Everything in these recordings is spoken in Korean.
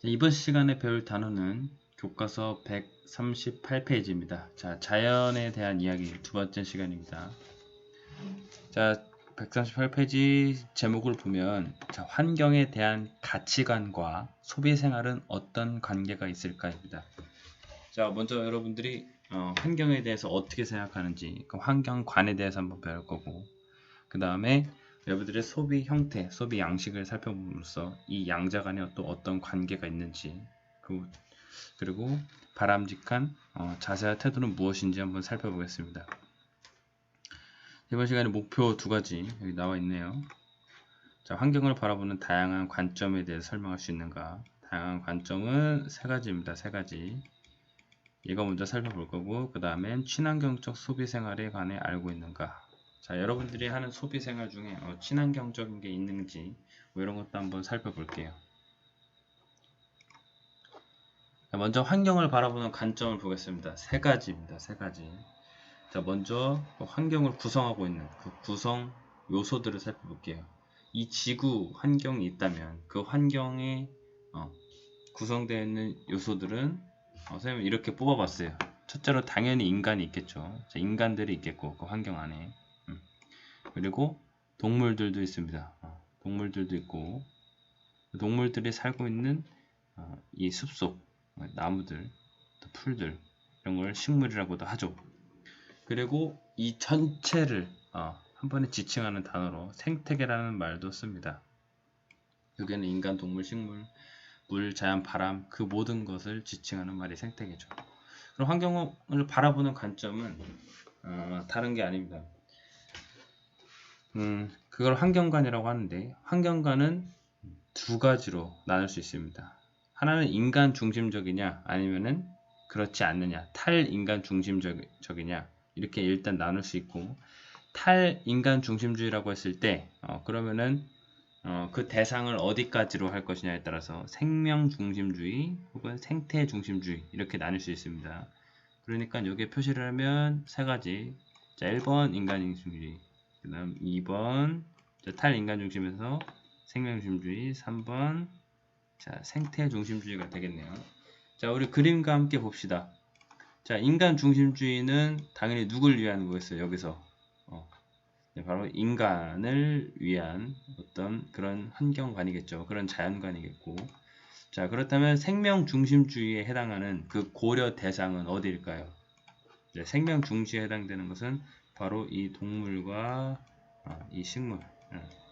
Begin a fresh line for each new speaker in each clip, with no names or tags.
이번 시간에 배울 단어는 교과서 138페이지입니다. 자, 자연에 대한 이야기 두 번째 시간입니다. 자, 138페이지 제목을 보면 자, 환경에 대한 가치관과 소비 생활은 어떤 관계가 있을까입니다. 자, 먼저 여러분들이 환경에 대해서 어떻게 생각하는지 그 환경관에 대해서 한번 배울 거고, 그 다음에 여러분들의 소비 형태, 소비 양식을 살펴봄으로써 이 양자 간에 또 어떤 관계가 있는지, 그리고 바람직한 자세와 태도는 무엇인지 한번 살펴보겠습니다. 이번 시간에 목표 두 가지 여기 나와 있네요. 자, 환경을 바라보는 다양한 관점에 대해 설명할 수 있는가? 다양한 관점은 세 가지입니다. 세 가지. 이거 먼저 살펴볼 거고, 그 다음엔 친환경적 소비 생활에 관해 알고 있는가? 자, 여러분들이 하는 소비 생활 중에 친환경적인 게 있는지 뭐 이런 것도 한번 살펴볼게요. 자, 먼저 환경을 바라보는 관점을 보겠습니다. 세 가지입니다. 세 가지. 자, 먼저 환경을 구성하고 있는 그 구성 요소들을 살펴볼게요. 이 지구 환경이 있다면 그 환경에 구성되어 있는 요소들은 선생님이 이렇게 뽑아봤어요. 첫째로 당연히 인간이 있겠죠. 자, 인간들이 있겠고 그 환경 안에 그리고 동물들도 있습니다. 동물들도 있고 동물들이 살고 있는 이 숲속 나무들, 또 풀들 이런 걸 식물이라고도 하죠. 그리고 이 전체를 한 번에 지칭하는 단어로 생태계라는 말도 씁니다. 여기에는 인간, 동물, 식물, 물, 자연, 바람 그 모든 것을 지칭하는 말이 생태계죠. 그럼 환경을 바라보는 관점은 다른 게 아닙니다. 그걸 환경관이라고 하는데 하는관은 두 가지로 나눌 수 있습니다. 하나는 인간 중심적이냐 아니면은 그렇지 않느냐, 탈인간 중심적이냐 이렇게 일단 나눌 수 있고, 탈인간 중심주의라고 했을 때 그러면은 그 대상을 어디까지로 할 것이냐에 따라서 생명 중심주의 혹은 생태 중심주의 이렇게 나눌 수 있습니다. 그러니까 여기에 표시를 하면 세 가지. 자, 1번 인간 중심주의, 그 다음 2번 탈인간 중심에서 생명 중심주의, 3번 자, 생태 중심주의가 되겠네요. 자, 우리 그림과 함께 봅시다. 자, 인간 중심주의는 당연히 누굴 위한 거겠어요, 여기서. 바로 인간을 위한 어떤 그런 환경관이겠죠. 그런 자연관이겠고. 자, 그렇다면 생명 중심주의에 해당하는 그 고려 대상은 어디일까요? 생명 중시에 해당되는 것은 바로 이 동물과 이 식물.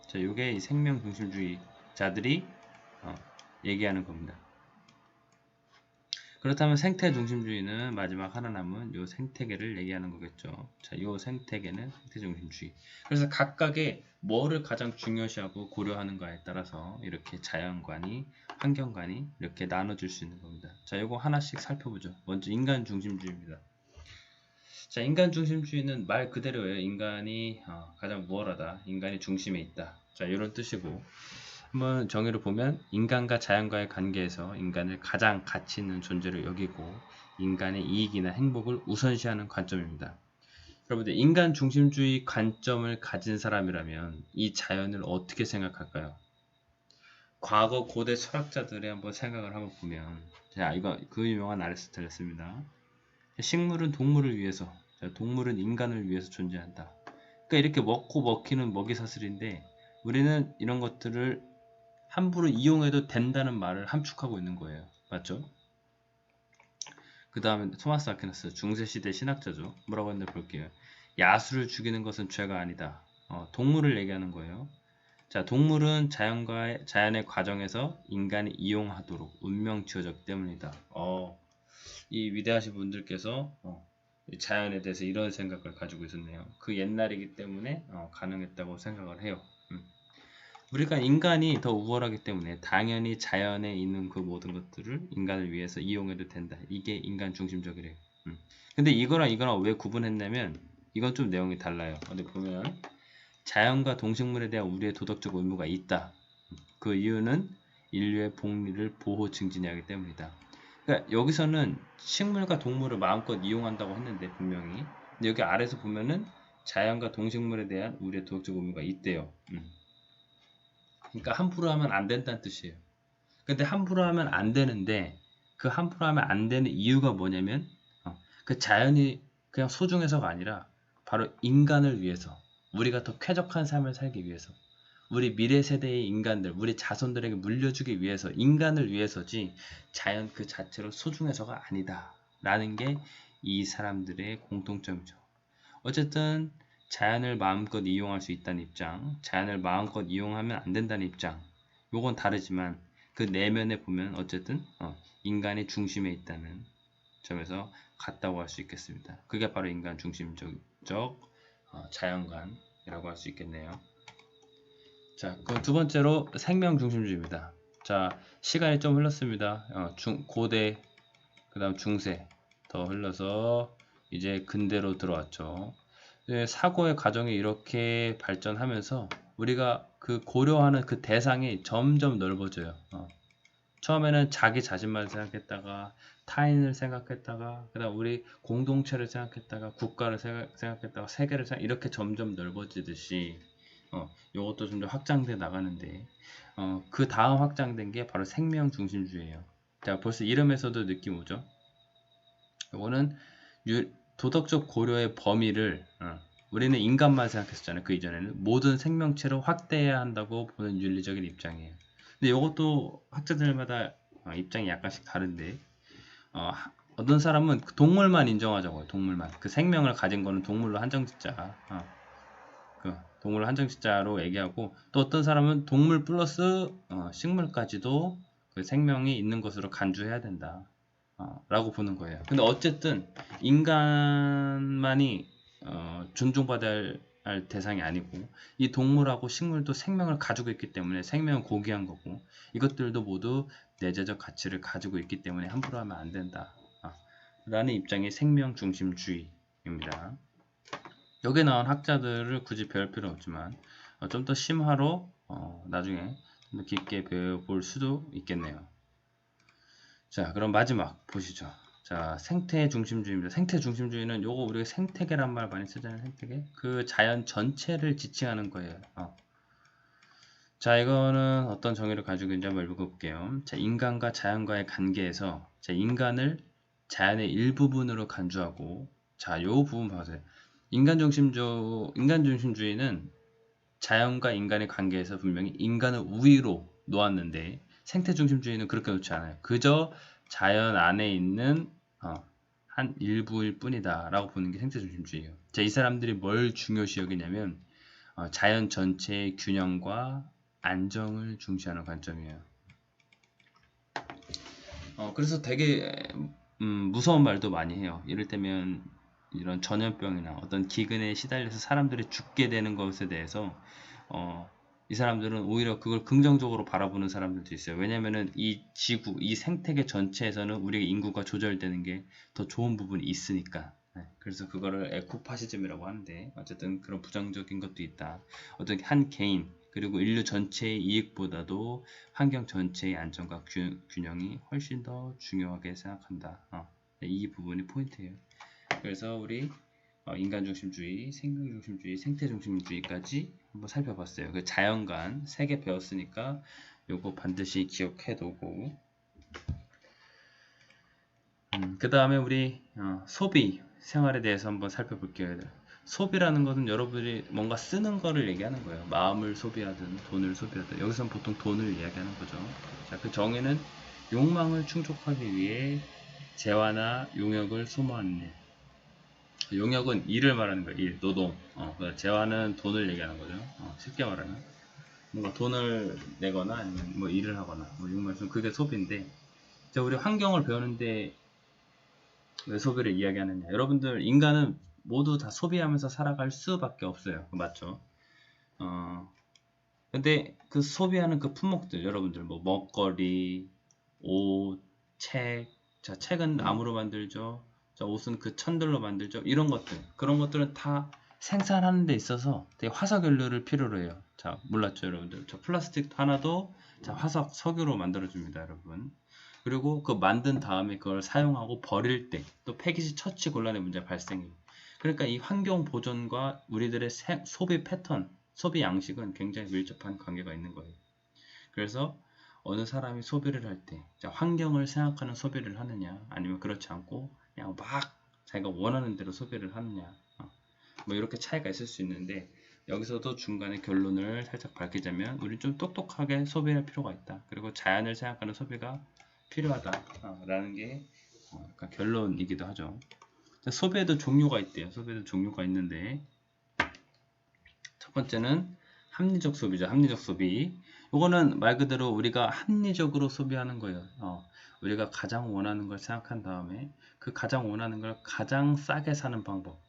자, 요게 이 생명 중심주의자들이 얘기하는 겁니다. 그렇다면 생태 중심주의는 마지막 하나 남은 요 생태계를 얘기하는 거겠죠. 자, 요 생태계는 생태 중심주의. 그래서 각각의 뭐를 가장 중요시하고 고려하는가에 따라서 이렇게 자연관이, 환경관이 이렇게 나눠질 수 있는 겁니다. 자, 요거 하나씩 살펴보죠. 먼저 인간 중심주의입니다. 자, 인간 중심주의는 말 그대로예요. 인간이 가장 우월하다. 인간이 중심에 있다. 자, 이런 뜻이고, 한번 정의를 보면 인간과 자연과의 관계에서 인간을 가장 가치 있는 존재로 여기고 인간의 이익이나 행복을 우선시하는 관점입니다. 여러분들, 인간 중심주의 관점을 가진 사람이라면 이 자연을 어떻게 생각할까요? 과거 고대 철학자들의 한번 생각을 한번 보면, 자, 이거 그 유명한 아리스토텔레스입니다. 식물은 동물을 위해서, 동물은 인간을 위해서 존재한다. 그러니까 이렇게 먹고 먹히는 먹이사슬인데 우리는 이런 것들을 함부로 이용해도 된다는 말을 함축하고 있는 거예요. 맞죠? 그 다음에 토마스 아퀴나스, 중세시대 신학자죠. 뭐라고 했는지 볼게요. 야수를 죽이는 것은 죄가 아니다. 동물을 얘기하는 거예요. 자, 동물은 자연의 과정에서 인간이 이용하도록 운명 지어졌기 때문이다. 이 위대하신 분들께서 자연에 대해서 이런 생각을 가지고 있었네요. 그 옛날이기 때문에 가능했다고 생각을 해요. 우리가 인간이 더 우월하기 때문에 당연히 자연에 있는 그 모든 것들을 인간을 위해서 이용해도 된다. 이게 인간 중심적이래요. 근데 이거랑 왜 구분했냐면 이건 좀 내용이 달라요. 어디 보면 자연과 동식물에 대한 우리의 도덕적 의무가 있다. 그 이유는 인류의 복리를 보호 증진하기 때문이다. 그러니까 여기서는 식물과 동물을 마음껏 이용한다고 했는데 분명히, 근데 여기 아래서 보면은 자연과 동식물에 대한 우리의 도덕적 의무가 있대요. 그러니까 함부로 하면 안 된다는 뜻이에요. 근데 함부로 하면 안 되는데 그 함부로 하면 안 되는 이유가 뭐냐면 그 자연이 그냥 소중해서가 아니라 바로 인간을 위해서 우리가 더 쾌적한 삶을 살기 위해서 우리 미래 세대의 인간들, 우리 자손들에게 물려주기 위해서 인간을 위해서지 자연 그 자체로 소중해서가 아니다 라는 게 이 사람들의 공통점이죠. 어쨌든 자연을 마음껏 이용할 수 있다는 입장, 자연을 마음껏 이용하면 안 된다는 입장, 요건 다르지만 그 내면에 보면 어쨌든 인간의 중심에 있다는 점에서 같다고 할 수 있겠습니다. 그게 바로 인간 중심적 자연관이라고 할 수 있겠네요. 자, 그럼 두 번째로 생명 중심주의입니다. 자, 시간이 좀 흘렀습니다. 고대, 그 다음 중세 더 흘러서 이제 근대로 들어왔죠. 사고의 과정이 이렇게 발전하면서 우리가 그 고려하는 그 대상이 점점 넓어져요. 처음에는 자기 자신만 생각했다가 타인을 생각했다가 그다음 우리 공동체를 생각했다가 국가를 생각했다가 세계를 이렇게 점점 넓어지듯이 이것도 점점 확장돼 나가는데 그 다음 확장된 게 바로 생명 중심주의예요. 자, 벌써 이름에서도 느낌 오죠? 이거는 도덕적 고려의 범위를 우리는 인간만 생각했었잖아요. 그 이전에는 모든 생명체를 확대해야 한다고 보는 윤리적인 입장이에요. 근데 이것도 학자들마다 입장이 약간씩 다른데 어떤 사람은 동물만 인정하자고 해요. 동물만. 그 생명을 가진 거는 동물로 한정짓자. 그 동물을 한정짓자로 얘기하고 또 어떤 사람은 동물 플러스 식물까지도 그 생명이 있는 것으로 간주해야 된다. 라고 보는 거예요. 근데 어쨌든 인간만이 존중받아야 할 대상이 아니고 이 동물하고 식물도 생명을 가지고 있기 때문에 생명은 고귀한 거고 이것들도 모두 내재적 가치를 가지고 있기 때문에 함부로 하면 안 된다 라는 입장이 생명 중심주의입니다. 여기에 나온 학자들을 굳이 배울 필요는 없지만 좀 더 심화로 나중에 좀 더 깊게 배워볼 수도 있겠네요. 자, 그럼 마지막 보시죠. 자, 생태 중심주의입니다. 생태 중심주의는 요거 우리가 생태계란 말 많이 쓰잖아요. 생태계. 그 자연 전체를 지칭하는 거예요. 자, 이거는 어떤 정의를 가지고 있는지 한번 읽어볼게요. 자, 인간과 자연과의 관계에서 자, 인간을 자연의 일부분으로 간주하고 자, 요 부분 봐세요. 인간 중심주의는 자연과 인간의 관계에서 분명히 인간을 우위로 놓았는데 생태 중심주의는 그렇게 놓지 않아요. 그저 자연 안에 있는 한 일부일 뿐이다 라고 보는 게 생태 중심주의예요. 자, 이 사람들이 뭘 중요시 여기냐면 자연 전체의 균형과 안정을 중시하는 관점이에요. 그래서 되게 무서운 말도 많이 해요. 이를테면 이런 전염병이나 어떤 기근에 시달려서 사람들이 죽게 되는 것에 대해서 이 사람들은 오히려 그걸 긍정적으로 바라보는 사람들도 있어요. 왜냐면은 이 지구, 이 생태계 전체에서는 우리의 인구가 조절되는 게 더 좋은 부분이 있으니까. 그래서 그거를 에코파시즘이라고 하는데 어쨌든 그런 부정적인 것도 있다. 어떤 한 개인 그리고 인류 전체의 이익보다도 환경 전체의 안정과 균형이 훨씬 더 중요하게 생각한다. 이 부분이 포인트예요. 그래서 우리 인간중심주의, 생명중심주의, 생태중심주의까지 한번 살펴봤어요. 그 자연관 3개 배웠으니까 요거 반드시 기억해두고 그 다음에 우리 소비 생활에 대해서 한번 살펴볼게요. 소비라는 것은 여러분이 뭔가 쓰는 거를 얘기하는 거예요. 마음을 소비하든 돈을 소비하든 여기서는 보통 돈을 이야기하는 거죠. 자, 그 정의는 욕망을 충족하기 위해 재화나 용역을 소모하는 일. 용역은 일을 말하는 거예요. 일, 노동. 재화는 돈을 얘기하는 거죠. 쉽게 말하면 뭔가 돈을 내거나 아니면 뭐 일을 하거나 뭐 이런 말씀 그게 소비인데 자, 우리 환경을 배우는데 왜 소비를 이야기하느냐? 여러분들 인간은 모두 다 소비하면서 살아갈 수밖에 없어요. 맞죠? 근데 그 소비하는 그 품목들 여러분들 뭐 먹거리, 옷, 책, 자 책은 나무로 만들죠. 자 옷은 그 천들로 만들죠. 이런 것들 그런 것들은 다 생산하는 데 있어서 되게 화석 연료를 필요로 해요. 자 몰랐죠 여러분들? 자 플라스틱 하나도 자 화석 석유로 만들어 줍니다 여러분. 그리고 그 만든 다음에 그걸 사용하고 버릴 때 또 폐기시 처치 곤란의 문제가 발생해요. 그러니까 이 환경 보존과 우리들의 소비 패턴, 소비 양식은 굉장히 밀접한 관계가 있는 거예요. 그래서 어느 사람이 소비를 할 때 환경을 생각하는 소비를 하느냐 아니면 그렇지 않고 그냥 막 자기가 원하는 대로 소비를 하느냐 뭐 이렇게 차이가 있을 수 있는데 여기서도 중간에 결론을 살짝 밝히자면 우리 좀 똑똑하게 소비할 필요가 있다. 그리고 자연을 생각하는 소비가 필요하다라는 게 약간 결론이기도 하죠. 소비에도 종류가 있대요. 소비에도 종류가 있는데 첫 번째는 합리적 소비죠. 합리적 소비. 이거는 말 그대로 우리가 합리적으로 소비하는 거예요. 우리가 가장 원하는 걸 생각한 다음에 그 가장 원하는 걸 가장 싸게 사는 방법.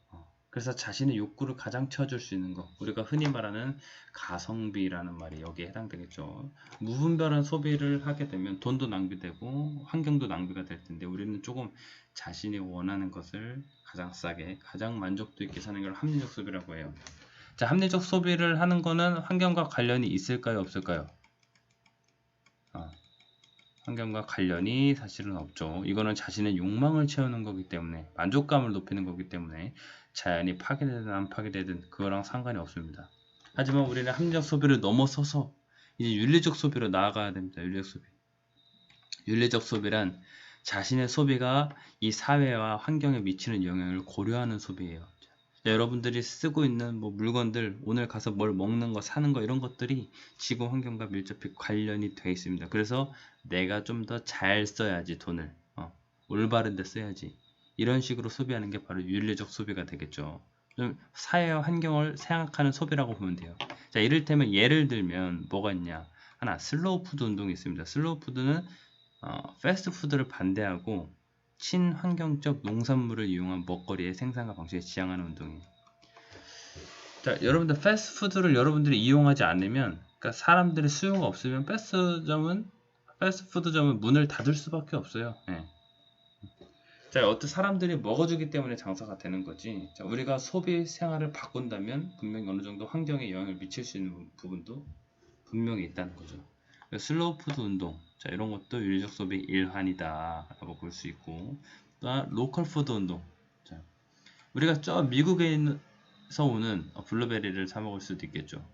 그래서 자신의 욕구를 가장 채워줄 수 있는 거. 우리가 흔히 말하는 가성비라는 말이 여기에 해당되겠죠. 무분별한 소비를 하게 되면 돈도 낭비되고 환경도 낭비가 될 텐데 우리는 조금 자신이 원하는 것을 가장 싸게, 가장 만족도 있게 사는 걸 합리적 소비라고 해요. 자, 합리적 소비를 하는 거는 환경과 관련이 있을까요? 없을까요? 환경과 관련이 사실은 없죠. 이거는 자신의 욕망을 채우는 거기 때문에 만족감을 높이는 거기 때문에 자연이 파괴되든 안 파괴되든 그거랑 상관이 없습니다. 하지만 우리는 합리적 소비를 넘어서서 이제 윤리적 소비로 나아가야 됩니다. 윤리적 소비. 윤리적 소비란 자신의 소비가 이 사회와 환경에 미치는 영향을 고려하는 소비예요. 여러분들이 쓰고 있는 뭐 물건들, 오늘 가서 뭘 먹는 거, 사는 거 이런 것들이 지구 환경과 밀접히 관련이 되어 있습니다. 그래서 내가 좀 더 잘 써야지 돈을 올바른 데 써야지 이런 식으로 소비하는 게 바로 윤리적 소비가 되겠죠. 좀 사회와 환경을 생각하는 소비라고 보면 돼요. 자, 이를테면 예를 들면 뭐가 있냐? 하나, 슬로우 푸드 운동이 있습니다. 슬로우 푸드는 패스트푸드를 반대하고 친환경적 농산물을 이용한 먹거리의 생산과 방식을 지향하는 운동이에요. 자, 여러분들 패스트푸드를 여러분들이 이용하지 않으면, 그러니까 사람들의 수요가 없으면 패스트푸드점은 문을 닫을 수밖에 없어요. 네. 자, 어떤 사람들이 먹어주기 때문에 장사가 되는 거지. 자, 우리가 소비 생활을 바꾼다면 분명히 어느 정도 환경에 영향을 미칠 수 있는 부분도 분명히 있다는 거죠. 슬로우 푸드 운동, 자, 이런 것도 윤리적 소비 일환이다 라고 볼 수 있고, 또 로컬 푸드 운동. 자, 우리가 저 미국에서 오는 블루베리를 사 먹을 수도 있겠죠.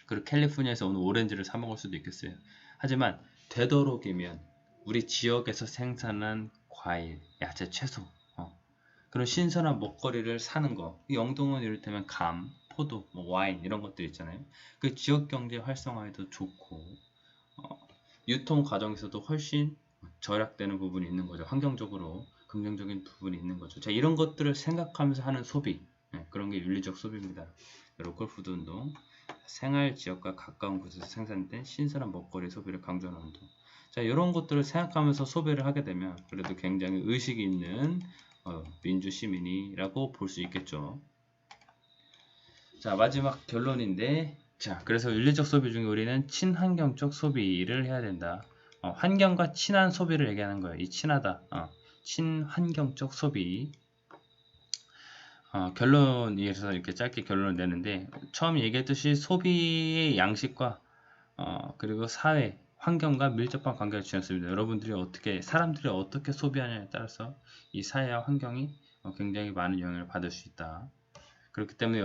그리고 캘리포니아에서 오는 오렌지를 사 먹을 수도 있겠어요. 하지만 되도록이면 우리 지역에서 생산한 과일, 야채, 채소, 그런 신선한 먹거리를 사는 거. 영동은 이를테면 감, 포도, 뭐 와인 이런 것들 있잖아요. 그 지역 경제 활성화에도 좋고 유통 과정에서도 훨씬 절약되는 부분이 있는 거죠. 환경적으로 긍정적인 부분이 있는 거죠. 자, 이런 것들을 생각하면서 하는 소비, 그런 게 윤리적 소비입니다. 로컬 푸드 운동, 생활 지역과 가까운 곳에서 생산된 신선한 먹거리 소비를 강조하는 운동. 자, 이런 것들을 생각하면서 소비를 하게 되면 그래도 굉장히 의식이 있는 민주 시민이라고 볼 수 있겠죠. 자, 마지막 결론인데, 자, 그래서 윤리적 소비 중에 우리는 친환경적 소비를 해야 된다. 환경과 친한 소비를 얘기하는 거예요. 이 친하다. 친환경적 소비. 결론에서 이렇게 짧게 결론을 내는데, 처음 얘기했듯이 소비의 양식과 그리고 사회, 환경과 밀접한 관계가 지었습니다. 여러분들이 사람들이 어떻게 소비하냐에 따라서 이 사회와 환경이 굉장히 많은 영향을 받을 수 있다. 그렇기 때문에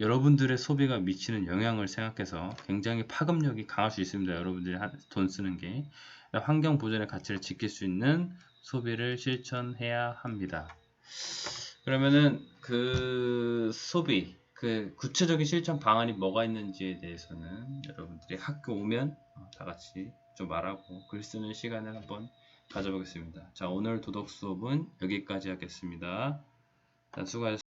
여러분들의 소비가 미치는 영향을 생각해서 굉장히 파급력이 강할 수 있습니다. 여러분들이 돈 쓰는 게 환경 보존의 가치를 지킬 수 있는 소비를 실천해야 합니다. 그러면은 그 소비, 그 구체적인 실천 방안이 뭐가 있는지에 대해서는 여러분들이 학교 오면 다 같이 좀 말하고 글 쓰는 시간을 한번 가져보겠습니다. 자, 오늘 도덕 수업은 여기까지 하겠습니다. 자, 수고하셨습니다.